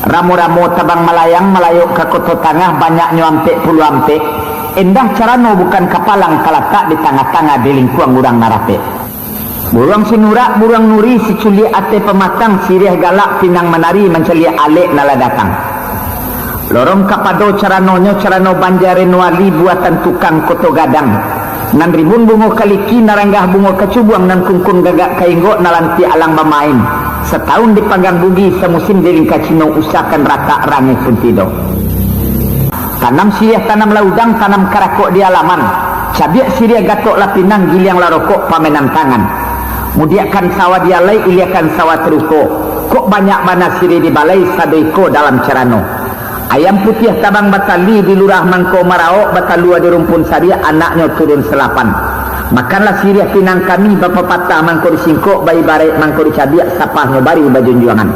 Ramu-ramu tabang melayang melayuk ke kota tengah banyak nyuampek puluh ampek. Endah carano bukan kapalang kalatak di tengah-tengah di lingkuang urang narape. Burang sinurak, burang nuri, seculi ate pematang, sirih galak, pinang menari, menceli alik nala datang. Lorong kapado caranonyo, carano banjarin wali buatan tukang koto gadang. Nan ribun bungo kaliki, naranggah bungo kecubuang, nan kungkung gagak kainggo, nalanti alang mamain. Setahun dipanggang bugi, semusim diling kacino, usahakan rata rangi pun tido. Tanam sirih, tanam laudang, tanam karakok di alaman. Cabiak sirih gatok lapinang, giliang larokok pamenan tangan. Mudiakan sawah dialai, iliakan sawah teruko. Kok banyak mana sirih di balai, sadeiko dalam carano. Ayam putih tabang batali di lurah mangko marao, batalua di rumpun sadia, anaknya turun selapan. Makanlah sirih pinang kami, bapak patah mangko di singkok, bayi barek mangko di cabiak, sapahnya bari bajun juangan.